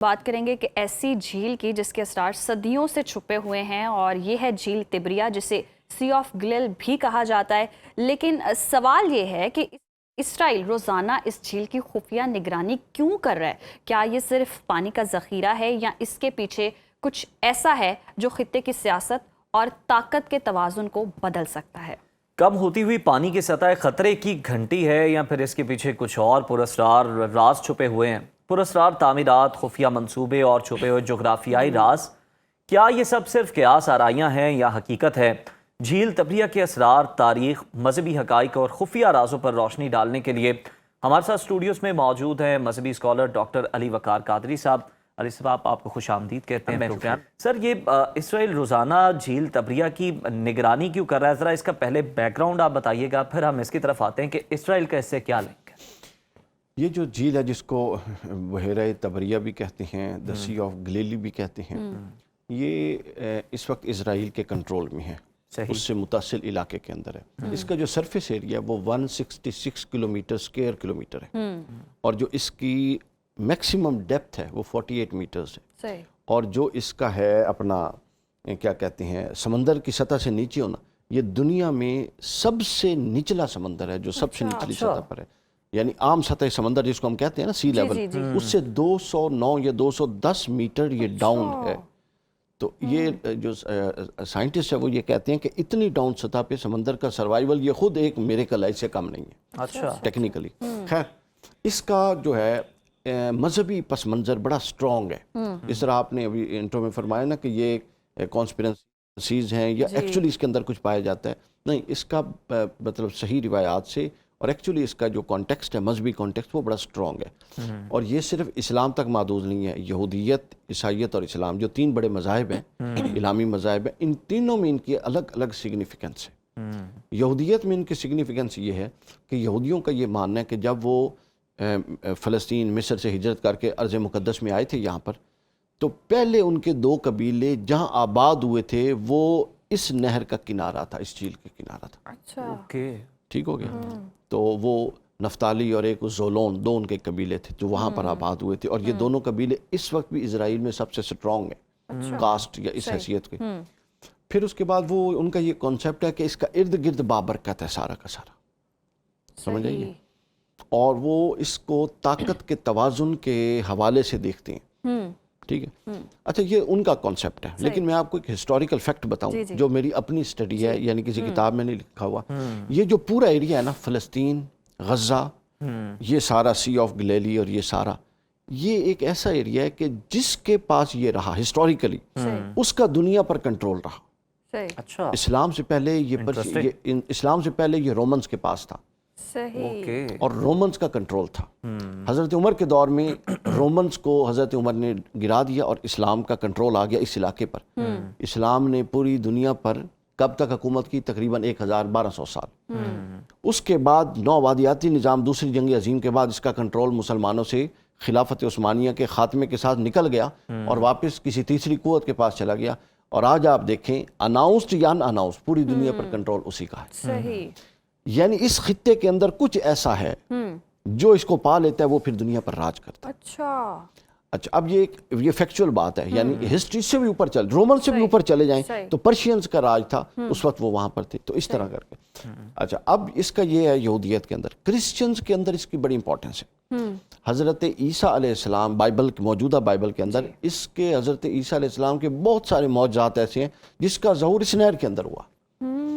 بات کریں گے کہ ایسی جھیل کی جس کے اسرار صدیوں سے چھپے ہوئے ہیں، اور یہ ہے جھیل تبریہ، جسے سی آف گلیل بھی کہا جاتا ہے۔ لیکن سوال یہ ہے کہ اسرائیل روزانہ اس جھیل کی خفیہ نگرانی کیوں کر رہا ہے؟ کیا یہ صرف پانی کا ذخیرہ ہے یا اس کے پیچھے کچھ ایسا ہے جو خطے کی سیاست اور طاقت کے توازن کو بدل سکتا ہے؟ کم ہوتی ہوئی پانی کی سطح خطرے کی گھنٹی ہے یا پھر اس کے پیچھے کچھ اور پراسرار راز چھپے ہوئے ہیں؟ پراسرار تعمیرات، خفیہ منصوبے اور چھپے ہوئے جغرافیائی راز، کیا یہ سب صرف قیاس آرائیاں ہیں یا حقیقت ہے؟ جھیل تبریہ کے اسرار، تاریخ، مذہبی حقائق اور خفیہ رازوں پر روشنی ڈالنے کے لیے ہمارے ساتھ اسٹوڈیوز میں موجود ہیں مذہبی اسکالر ڈاکٹر علی وقار قادری صاحب۔ علی صاحب، آپ کو خوش آمدید کہتے ہیں۔ سر، یہ اسرائیل روزانہ جھیل تبریہ کی نگرانی کیوں کر رہا ہے؟ ذرا اس کا پہلے بیک گراؤنڈ آپ بتائیے گا، پھر ہم اس کی طرف آتے ہیں کہ اسرائیل کا اس سے کیا لنک ہے۔ یہ جو جھیل ہے جس کو بحیرہ تبریہ بھی کہتے ہیں، دا سی آف گلیلی بھی کہتے ہیں، یہ اس وقت اسرائیل کے کنٹرول میں ہے، اس سے متصل علاقے کے اندر ہے۔ اس کا جو سرفیس ایریا ہے وہ 166 کلومیٹر اسکوائر کلومیٹر ہے، اور جو اس کی میکسیمم ڈیپتھ ہے وہ 48 میٹرز ہے، اور جو اس کا ہے اپنا کیا کہتے ہیں سمندر کی سطح سے نیچے ہونا، یہ دنیا میں سب سے نچلا سمندر ہے، جو سب سے نچلی سطح پر ہے۔ یعنی عام سطح سمندر جس کو ہم کہتے ہیں نا سی لیول، اس سے 209 یا 210 میٹر یہ ڈاؤن ہے۔ تو یہ جو سائنٹسٹ ہے وہ یہ کہتے ہیں کہ اتنی ڈاؤن سطح پہ سمندر کا سروائیول یہ خود ایک میریکل ہے، اس سے کم نہیں ہے ٹیکنیکلی۔ خیر، اس کا جو ہے مذہبی پس منظر بڑا سٹرونگ ہے۔ اس طرح آپ نے ابھی انٹرو میں فرمایا نا کہ یہ کانسپیرنسیز ہیں یا ایکچولی اس کے اندر کچھ پایا جاتا ہے، نہیں، اس کا مطلب صحیح روایات سے، اور ایکچولی اس کا جو کانٹیکسٹ ہے، مذہبی کانٹیکسٹ، وہ بڑا سٹرونگ ہے۔ اور یہ صرف اسلام تک محدود نہیں ہے، یہودیت، عیسائیت اور اسلام جو تین بڑے مذاہب ہیں، اسلامی مذاہب ہیں، ان تینوں میں ان کی الگ الگ سگنیفیکنس ہے۔ یہودیت میں ان کی سگنیفیکنس یہ ہے کہ یہودیوں کا یہ ماننا ہے کہ جب وہ فلسطین، مصر سے ہجرت کر کے ارض مقدس میں آئے تھے یہاں پر، تو پہلے ان کے دو قبیلے جہاں آباد ہوئے تھے وہ اس نہر کا کنارہ تھا، اس جھیل کے کنارہ تھا۔ اچھا، ٹھیک ہو گیا؟ تو وہ نفتالی اور ایک زولون، دو ان کے قبیلے تھے جو وہاں پر آباد ہوئے تھے، اور یہ دونوں قبیلے اس وقت بھی اسرائیل میں سب سے سٹرونگ ہیں کاسٹ یا اس حیثیت کے۔ پھر اس کے بعد وہ ان کا یہ کانسیپٹ ہے کہ اس کا ارد گرد بابرکت ہے سارا کا سارا، سمجھ آئیے؟ اور وہ اس کو طاقت کے توازن کے حوالے سے دیکھتے ہیں، ٹھیک ہے؟ اچھا، یہ ان کا کانسیپٹ ہے، لیکن میں آپ کو ایک ہسٹوریکل فیکٹ بتاؤں جو میری اپنی اسٹڈی ہے، یعنی کسی کتاب میں نہیں لکھا ہوا۔ یہ جو پورا ایریا ہے نا، فلسطین، غزہ، یہ سارا سی آف گلیلی اور یہ سارا، یہ ایک ایسا ایریا ہے کہ جس کے پاس یہ رہا ہسٹوریکلی، اس کا دنیا پر کنٹرول رہا۔ اچھا، اسلام سے پہلے یہ رومنز کے پاس تھا، اور رومنز کا کنٹرول تھا۔ حضرت عمر کے دور میں رومنز کو حضرت عمر نے گرا دیا اور اسلام کا کنٹرول آ گیا اس علاقے پر۔ اسلام نے پوری دنیا پر کب تک حکومت کی؟ تقریباً 1200 سال۔ اس کے بعد نوآبادیاتی نظام، دوسری جنگ عظیم کے بعد اس کا کنٹرول مسلمانوں سے خلافت عثمانیہ کے خاتمے کے ساتھ نکل گیا اور واپس کسی تیسری قوت کے پاس چلا گیا، اور آج آپ دیکھیں اناؤنسڈ یا ان اناؤنسڈ پوری دنیا پر کنٹرول اسی کا ہے۔ یعنی اس خطے کے اندر کچھ ایسا ہے جو اس کو پا لیتا ہے، وہ پھر دنیا پر راج کرتا ہے۔ اچھا، اب یہ فیکچول بات ہے، یعنی ہسٹری سے بھی اوپر رومن سے بھی اوپر چلے جائیں تو پرشینز کا راج تھا اس وقت، وہ وہاں پر تھے، تو اس طرح کر کے۔ اچھا، اب اس کا یہ ہے یہودیت کے اندر، کرسچنز کے اندر اس کی بڑی امپورٹنس ہے۔ حضرت عیسیٰ علیہ السلام، موجودہ بائبل کے اندر اس کے حضرت عیسیٰ علیہ السلام کے بہت سارے معجزات ایسے ہیں جس کا ظہور اس نہر کے اندر ہوا۔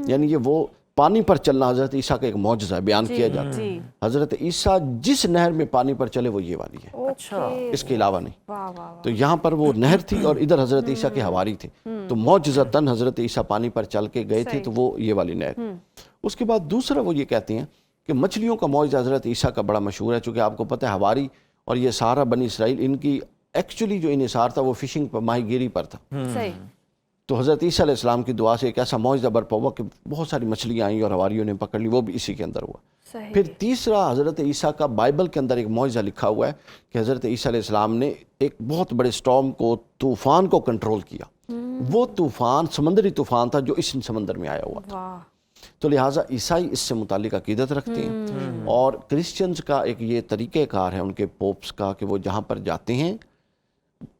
یعنی یہ وہ پانی پر چلنا حضرت عیسیٰ کا ایک معجزہ ہے، بیان کیا جاتا ہے۔ حضرت عیسیٰ جس نہر میں پانی پر چلے وہ یہ والی ہے، اس کے علاوہ نہیں۔ تو یہاں پر وہ نہر تھی اور ادھر حضرت عیسیٰ کے حواری تھے، تو معجزتاً حضرت عیسیٰ پانی پر چل کے گئے تھے، تو وہ یہ والی نہر۔ اس کے بعد دوسرا وہ یہ کہتے ہیں کہ مچھلیوں کا معجزہ حضرت عیسیٰ کا بڑا مشہور ہے، چونکہ آپ کو پتہ ہے حواری اور یہ سارا بنی اسرائیل، ان کی ایکچولی جو انحصار تھا وہ فشنگ پر، ماہی گیری پر تھا۔ تو حضرت عیسیٰ علیہ السلام کی دعا سے ایک ایسا معجزہ برپا ہوا کہ بہت ساری مچھلیاں آئیں اور حواریوں نے پکڑ لی، وہ بھی اسی کے اندر ہوا۔ پھر تیسرا حضرت عیسیٰ کا بائبل کے اندر ایک معجزہ لکھا ہوا ہے کہ حضرت عیسیٰ علیہ السلام نے ایک بہت بڑے سٹارم کو، طوفان کو کنٹرول کیا۔ وہ طوفان سمندری طوفان تھا جو اس سمندر میں آیا ہوا تھا۔ تو لہٰذا عیسائی اس سے متعلق عقیدت رکھتے ہیں، اور کرسچنز کا ایک یہ طریقہ کار ہے ان کے پوپس کا کہ وہ جہاں پر جاتے ہیں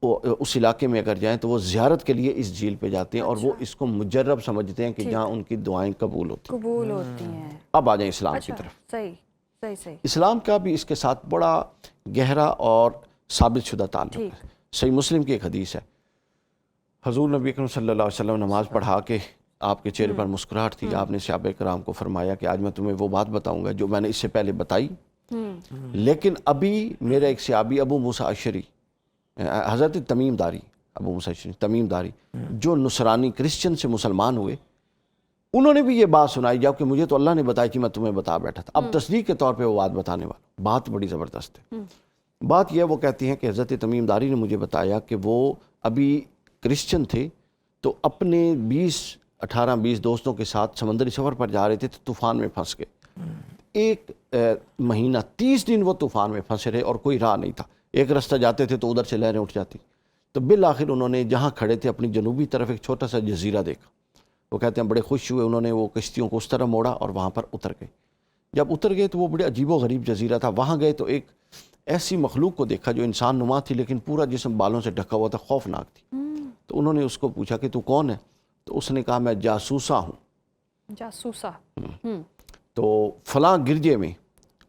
اس علاقے میں اگر جائیں تو وہ زیارت کے لیے اس جھیل پہ جاتے ہیں اور وہ اس کو مجرب سمجھتے ہیں کہ جہاں ان کی دعائیں قبول ہوتی ہیں۔ اب آ جائیں اسلام کی طرف۔ صحیح۔ اسلام کا بھی اس کے ساتھ بڑا گہرا اور ثابت شدہ تعلق ہے۔ صحیح مسلم کی ایک حدیث ہے، حضور نبی اکرم صلی اللہ علیہ وسلم نماز پڑھا کے آپ کے چہرے پر مسکراہٹ تھی، آپ نے صحابہ کرام کو فرمایا کہ آج میں تمہیں وہ بات بتاؤں گا جو میں نے اس سے پہلے بتائی، لیکن ابھی میرا ایک صحابی ابو موسیٰ اشعری، حضرت تمیم داری، ابو موسیٰ اشعری تمیم داری، جو نصرانی کرسچن سے مسلمان ہوئے، انہوں نے بھی یہ بات سنائی جبکہ مجھے تو اللہ نے بتائی کہ میں تمہیں بتا بیٹھا تھا۔ اب تصدیق کے طور پہ وہ بات بتانے والا، بات بڑی زبردست ہے۔ بات یہ وہ کہتی ہیں کہ حضرت تمیم داری نے مجھے بتایا کہ وہ ابھی کرسچن تھے تو اپنے 18-20 دوستوں کے ساتھ سمندری سفر پر جا رہے تھے تو طوفان میں پھنس گئے۔ ایک مہینہ 30 دن وہ طوفان میں پھنسے رہے اور کوئی راہ نہیں تھا، ایک رستہ جاتے تھے تو ادھر سے لہریں اٹھ جاتی، تو بالآخر انہوں نے جہاں کھڑے تھے اپنی جنوبی طرف ایک چھوٹا سا جزیرہ دیکھا۔ وہ کہتے ہیں بڑے خوش ہوئے، انہوں نے وہ کشتیوں کو اس طرح موڑا اور وہاں پر اتر گئے۔ جب اتر گئے تو وہ بڑے عجیب و غریب جزیرہ تھا، وہاں گئے تو ایک ایسی مخلوق کو دیکھا جو انسان نما تھی لیکن پورا جسم بالوں سے ڈھکا ہوا تھا، خوفناک تھی۔ تو انہوں نے اس کو پوچھا کہ تو کون ہے؟ تو اس نے کہا میں جاسوسا ہوں۔ جاسوسا۔ تو فلاں گرجے میں،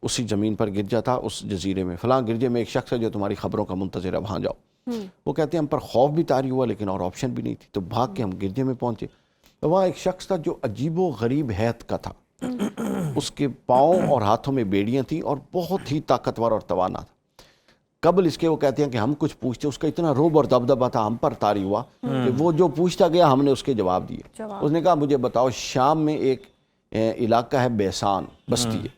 اسی زمین پر گرجا تھا اس جزیرے میں، فلاں گرجے میں ایک شخص ہے جو تمہاری خبروں کا منتظر ہے، وہاں جاؤ۔ وہ کہتے ہیں ہم پر خوف بھی طاری ہوا لیکن اور آپشن بھی نہیں تھی، تو بھاگ کے ہم گرجے میں پہنچے۔ تو وہاں ایک شخص تھا جو عجیب و غریب ہیئت کا تھا، اس کے پاؤں اور ہاتھوں میں بیڑیاں تھیں اور بہت ہی طاقتور اور توانا تھا۔ قبل اس کے وہ کہتے ہیں کہ ہم کچھ پوچھتے، اس کا اتنا روب اور دبدبہ تھا ہم پر طاری ہوا کہ وہ جو پوچھتا گیا ہم نے اس کے جواب دیے۔ اس نے کہا مجھے بتاؤ شام میں ایک علاقہ ہے بیسان بستی ہے،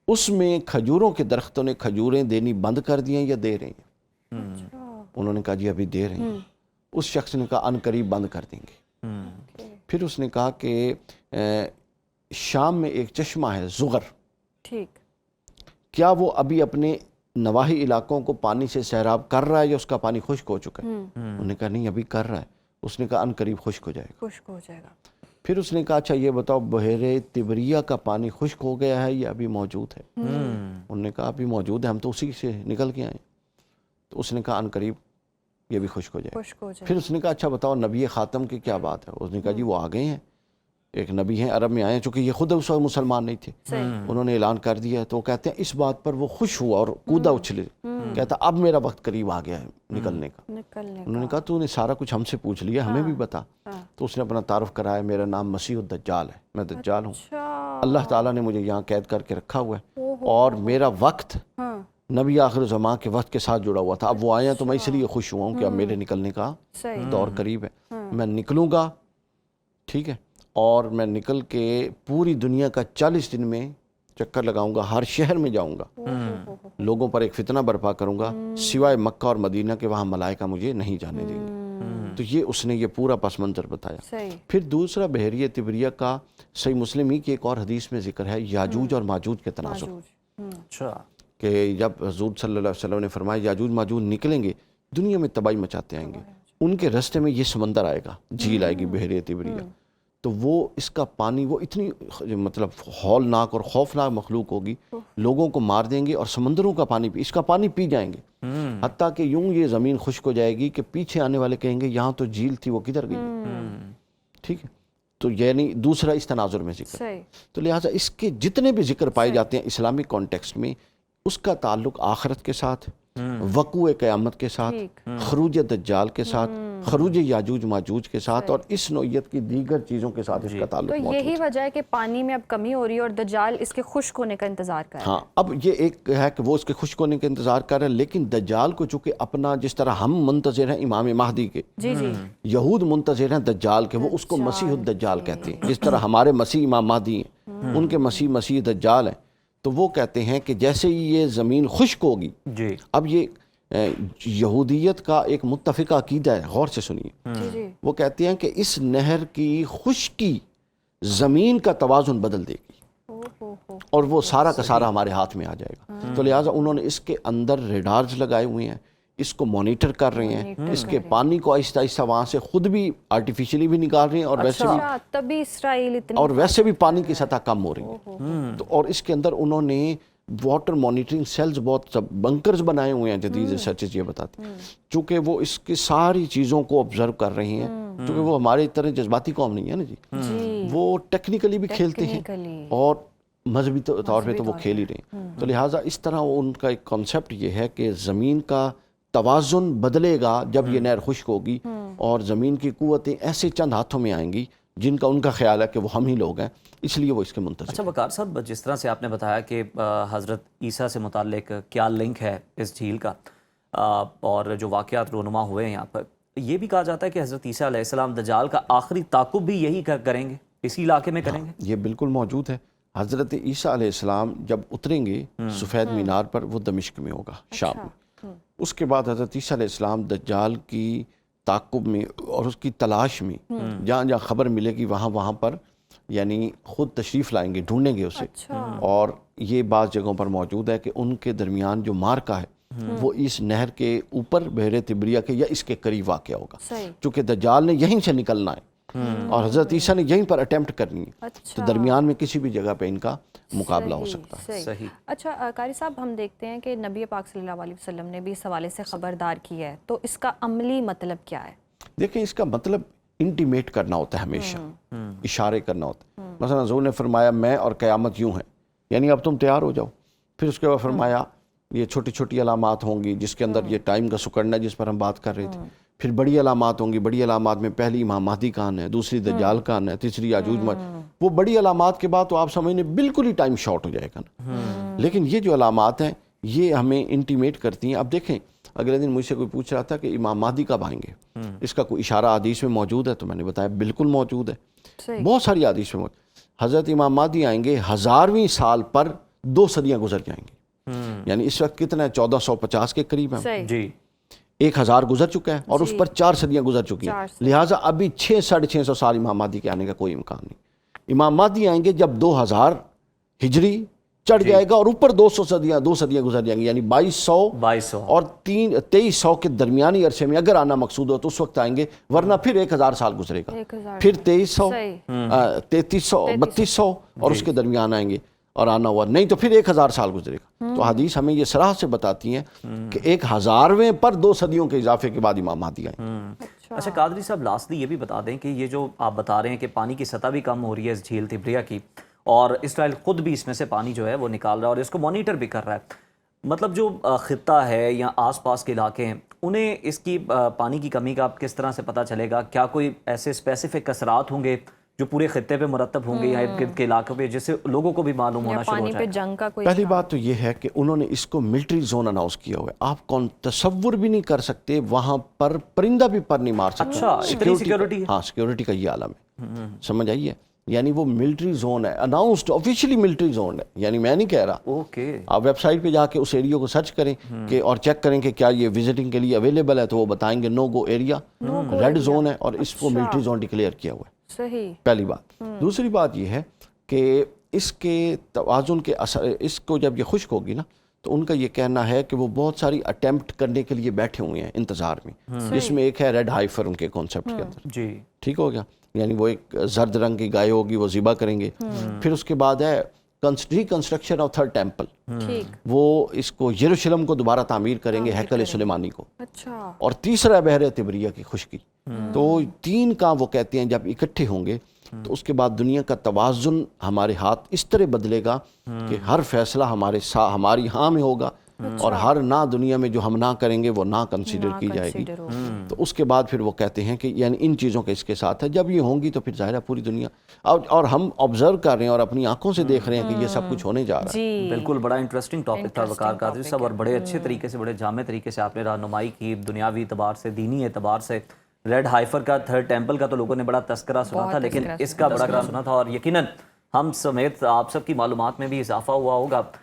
اس میں کھجوروں کے درختوں نے کھجوریں دینی بند کر دی ہیں یا دے رہی ہیں؟ انہوں نے کہا جی ابھی دے رہی ہیں۔ اس شخص نے کہا ان قریب بند کر دیں گے۔ پھر اس نے کہا کہ شام میں ایک چشمہ ہے زغر، ٹھیک، کیا وہ ابھی اپنے نواحی علاقوں کو پانی سے سیراب کر رہا ہے یا اس کا پانی خشک ہو چکا ہے؟ انہوں نے کہا نہیں ابھی کر رہا ہے۔ اس نے کہا ان قریب خشک ہو جائے گا۔ خشک ہو جائے گا۔ پھر اس نے کہا اچھا یہ بتاؤ بحیرہ تبریہ کا پانی خشک ہو گیا ہے یا ابھی موجود ہے؟ انہوں نے کہا ابھی موجود ہے، ہم تو اسی سے نکل کے آئے۔ تو اس نے کہا ان قریب یہ بھی خشک ہو جائے۔ پھر اس نے کہا اچھا بتاؤ نبی خاتم کی کیا بات ہے؟ اس نے کہا جی وہ آ گئے ہیں، ایک نبی ہیں عرب میں آئے ہیں، چونکہ یہ خود اس وقت مسلمان نہیں تھے، انہوں نے اعلان کر دیا۔ تو وہ کہتے ہیں اس بات پر وہ خوش ہوا اور کودا اچھلے، کہتا اب میرا وقت قریب آ گیا ہے نکلنے کا۔ انہوں نے کہا تو نے سارا کچھ ہم سے پوچھ لیا، ہمیں بھی بتا۔ تو اس نے اپنا تعارف کرایا، میرا نام مسیح الدجال ہے، میں دجال ہوں، اللہ تعالیٰ نے مجھے یہاں قید کر کے رکھا ہوا ہے اور میرا وقت نبی آخر زمان کے وقت کے ساتھ جڑا ہوا تھا۔ اب وہ آئے ہیں تو میں اس لیے خوش ہوا ہوں کہ اب میرے نکلنے کا دور قریب ہے، میں نکلوں گا، ٹھیک ہے، اور میں نکل کے پوری دنیا کا 40 دن میں چکر لگاؤں گا، ہر شہر میں جاؤں گا، لوگوں پر ایک فتنہ برپا کروں گا، سوائے مکہ اور مدینہ کے وہاں ملائکہ مجھے نہیں جانے دیں گے۔ تو یہ اس نے یہ پورا پس منظر بتایا۔ پھر دوسرا بحیرہ تبریہ کا صحیح مسلم ہی کی ایک اور حدیث میں ذکر ہے، یاجوج اور ماجوج کے تناظر، اچھا، کہ جب حضور صلی اللہ علیہ وسلم نے فرمایا یاجوج ماجوج نکلیں گے، دنیا میں تباہی مچاتے آئیں گے، ان کے رستے میں یہ سمندر آئے گا، جھیل آئے گی بحیرہ تبریہ، تو وہ اس کا پانی وہ اتنی مطلب ہولناک اور خوفناک مخلوق ہوگی، لوگوں کو مار دیں گے اور سمندروں کا پانی اس کا پانی پی جائیں گے، حتیٰ کہ یوں یہ زمین خشک ہو جائے گی کہ پیچھے آنے والے کہیں گے یہاں تو جھیل تھی وہ کدھر گئی، ٹھیک ہے۔ تو یعنی دوسرا اس تناظر میں ذکر، تو لہٰذا اس کے جتنے بھی ذکر پائے جاتے ہیں اسلامی کانٹیکسٹ میں، اس کا تعلق آخرت کے ساتھ، وقوع قیامت کے ساتھ، خروج دجال کے ساتھ، خروج یاجوج ماجوج کے ساتھ، اور اس نوعیت کی دیگر چیزوں کے ساتھ اس کا تعلق موجود ہے۔ تو یہی وجہ ہے کہ پانی میں اب کمی ہو رہی ہے اور دجال اس کے خشک ہونے کا انتظار کر رہا ہے۔ ہاں، اب یہ ایک ہے کہ وہ اس کے خشک ہونے کا انتظار کر رہا ہے، لیکن دجال کو چونکہ اپنا جس طرح ہم منتظر ہیں امام مہدی کے، یہود منتظر ہیں دجال کے، وہ اس کو مسیح الدجال کہتے ہیں، جس طرح ہمارے مسیح امام مہدی ہیں، ان کے مسیح دجال ہیں۔ تو وہ کہتے ہیں کہ جیسے ہی یہ زمین خشک ہوگی، اب یہ یہودیت کا ایک متفقہ عقیدہ ہے، غور سے سنیے، وہ کہتے ہیں کہ اس نہر کی خشکی زمین کا توازن بدل دے گی اور وہ سارا کا سارا ہمارے ہاتھ میں آ جائے گا۔ تو لہٰذا انہوں نے اس کے اندر ریڈارز لگائے ہوئے ہیں، اس کو مانیٹر کر رہے ہیں، اس کے پانی کو آہستہ آہستہ وہاں سے خود بھی آرٹیفیشلی بھی نکال رہے ہیں، اور ویسے بھی تبھی اسرائیل اور ویسے بھی پانی کی سطح کم ہو رہی ہے۔ تو اور اس کے اندر انہوں نے واٹر مانیٹرنگ سیلز بہت بنکرز بنائے ہوئے ہیں جدید ریسرچز یہ بتاتے ہیں، چونکہ وہ اس کی ساری چیزوں کو آبزرو کر رہے ہیں، چونکہ وہ ہمارے طرح جذباتی قوم نہیں ہے نا جی، وہ ٹیکنیکلی بھی کھیلتے ہیں اور مذہبی طور پہ تو وہ کھیل ہی رہے ہیں، تو لہٰذا اس طرح ان کا ایک کانسیپٹ یہ ہے کہ زمین کا توازن بدلے گا جب یہ نہر خشک ہوگی، اور زمین کی قوتیں ایسے چند ہاتھوں میں آئیں گی جن کا ان کا خیال ہے کہ وہ ہم ہی لوگ ہیں، اس لیے وہ اس کے منتظر۔ اچھا وقار صاحب، جس طرح سے آپ نے بتایا کہ حضرت عیسیٰ سے متعلق کیا لنک ہے اس جھیل کا، اور جو واقعات رونما ہوئے ہیں یہاں پر، یہ بھی کہا جاتا ہے کہ حضرت عیسیٰ علیہ السلام دجال کا آخری تعاقب بھی یہی کریں گے، اسی علاقے میں کریں گے؟ یہ بالکل موجود ہے۔ حضرت عیسیٰ علیہ السلام جب اتریں گے سفید مینار پر، وہ دمشق میں ہوگا، شام میں۔ اس کے بعد حضرت عیسیٰ علیہ السلام دجال کی تعاقب میں اور اس کی تلاش میں جہاں جہاں خبر ملے گی وہاں پر یعنی خود تشریف لائیں گے، ڈھونڈیں گے اسے، اور یہ بعض جگہوں پر موجود ہے کہ ان کے درمیان جو مارکا ہے وہ اس نہر کے اوپر بحیرہ تبریہ کے یا اس کے قریب واقع ہوگا، چونکہ دجال نے یہیں سے نکلنا ہے اور حضرت عیسیٰ نے یہیں پر اٹیمپٹ کرنی ہے، تو درمیان میں کسی بھی جگہ پہ ان کا مقابلہ ہو سکتا ہے۔ صحیح۔ اچھا قاری صاحب، ہم دیکھتے ہیں کہ نبی پاک صلی اللہ علیہ وسلم نے بھی اس حوالے سے خبردار کی ہے، تو اس کا عملی مطلب کیا ہے؟ دیکھیں، اس کا مطلب انٹیمیٹ کرنا ہوتا ہے، ہمیشہ اشارے کرنا ہوتا ہے۔ مثلا حضور نے فرمایا میں اور قیامت یوں ہے، یعنی اب تم تیار ہو جاؤ۔ پھر اس کے بعد فرمایا یہ چھوٹی چھوٹی علامات ہوں گی جس کے اندر یہ ٹائم کا سکڑنا ہے جس پر ہم بات کر رہے تھے، پھر بڑی علامات ہوں گی، بڑی علامات میں پہلی امام مہدی کا آنا ہے، دوسری دجال کا آنا ہے، تیسری یاجوج ماجوج۔ وہ بڑی علامات کے بعد تو آپ سمجھنے بالکل ہی ٹائم شارٹ ہو جائے گا نا، لیکن یہ جو علامات ہیں یہ ہمیں انٹیمیٹ کرتی ہیں۔ اب دیکھیں، اگلے دن مجھ سے کوئی پوچھ رہا تھا کہ امام مہدی کب آئیں گے، اس کا کوئی اشارہ حدیث میں موجود ہے؟ تو میں نے بتایا بالکل موجود ہے، بہت ساری حدیث میں موجود۔ حضرت امام مہدی آئیں گے 1000ویں سال پر 2 صدیاں گزر جائیں گے، یعنی اس وقت کتنا ہے، 1450 کے قریب ہے جی، 1000 گزر چکا ہے اور اس پر 4 صدیاں گزر چکی ہیں، لہٰذا ابھی 600-650 سال امام مہدی کے آنے کا کوئی امکان نہیں۔ امام مہدی آئیں گے جب 2000 ہجری چڑھ جائے گا اور اوپر 2 صدیاں گزر جائیں گی، یعنی 2200 اور 2300 کے درمیانی عرصے میں اگر آنا مقصود ہو تو اس وقت آئیں گے، ورنہ پھر 1000 سال گزرے گا، پھر 2300 3300 3200 اور اس کے درمیان آئیں گے اور آنا ہوا نہیں تو پھر 1000 سال گزرے گا۔ تو حدیث ہمیں یہ صراح سے بتاتی ہیں کہ 1000ویں پر 2 صدیوں کے اضافے کے بعد امام مہدی آئیں۔ اچھا قادری صاحب، لاسٹلی یہ بھی بتا دیں کہ یہ جو آپ بتا رہے ہیں کہ پانی کی سطح بھی کم ہو رہی ہے اس جھیل تبریہ کی، اور اسرائیل خود بھی اس میں سے پانی جو ہے وہ نکال رہا ہے اور اس کو مانیٹر بھی کر رہا ہے، مطلب جو خطہ ہے یا آس پاس کے علاقے ہیں انہیں اس کی پانی کی کمی کا کس طرح سے پتہ چلے گا؟ کیا کوئی ایسے اسپیسیفک اثرات ہوں گے جو پورے خطے پہ مرتب ہوں گے یا ارد گرد کے علاقوں پہ، جس سے لوگوں کو بھی معلوم ہونا شروع ہو جائے؟ پہلی بات تو یہ ہے کہ انہوں نے اس کو ملٹری زون اناؤنس کیا ہوا ہے، آپ کون تصور بھی نہیں کر سکتے وہاں پر پرندہ بھی پر نہیں مار سکتا۔ اچھا، اتنی سیکیورٹی؟ ہاں، سیکیورٹی کا یہ عالم ہے، سمجھ آئیے، یعنی وہ ملٹری زون ہے، اناؤنسڈ آفیشیلی ملٹری زون ہے، یعنی میں نہیں کہہ رہا۔ اوکے، آپ ویب سائٹ پہ جا کے اس ایریا کو سرچ کریں کہ اور چیک کریں کہ کیا یہ وزٹنگ کے لیے اویلیبل ہے، تو وہ بتائیں گے نو گو ایریا، ریڈ زون ہے، اور اس کو ملٹری زون ڈکلیئر کیا ہوا ہے۔ صحیح، پہلی بات۔ دوسری بات یہ ہے کہ اس کے توازن کے اثر، اس کو جب یہ خشک ہوگی نا تو ان کا یہ کہنا ہے کہ وہ بہت ساری اٹیمپٹ کرنے کے لیے بیٹھے ہوئے ہیں انتظار میں، جس میں ایک ہے ریڈ ہائفر ان کے کانسیپٹ کے اندر، جی ٹھیک ہو گیا، یعنی وہ ایک زرد رنگ کی گائے ہوگی، وہ ذبح کریں گے۔ پھر اس کے بعد ہے ریکنسٹرکشن آف 3rd ٹیمپل، وہ اس کو یروشلم کو دوبارہ تعمیر کریں گے، ہیکل سلیمانی کو۔ اور تیسرا بحیرہ تبریہ کی خشکی۔ تو 3 کام وہ کہتے ہیں جب اکٹھے ہوں گے تو اس کے بعد دنیا کا توازن ہمارے ہاتھ اس طرح بدلے گا کہ ہر فیصلہ ہماری ہاں میں ہوگا، اور ہر نہ دنیا میں جو ہم نہ کریں گے وہ نہ کنسیڈر کی جائے گی۔ تو اس کے بعد پھر وہ کہتے ہیں کہ یعنی ان چیزوں کے اس کے ساتھ ہے، جب یہ ہوں گی تو پھر ظاہر ہے پوری دنیا، اور ہم آبزرو کر رہے ہیں اور اپنی آنکھوں سے دیکھ رہے ہیں کہ یہ سب کچھ ہونے جا رہا ہے۔ بالکل، بڑا انٹرسٹنگ ٹاپک تھا وقار قادری صاحب، اور بڑے اچھے طریقے سے، بڑے جامع طریقے سے آپ نے رہنمائی کی، دنیاوی اعتبار سے، دینی اعتبار سے۔ ریڈ ہائفر کا 3rd ٹیمپل کا تو لوگوں نے بڑا تذکرہ سنا تھا، لیکن اس کا بڑا سنا تھا، اور یقیناً ہم سمیت آپ سب کی معلومات میں بھی اضافہ ہوا ہوگا۔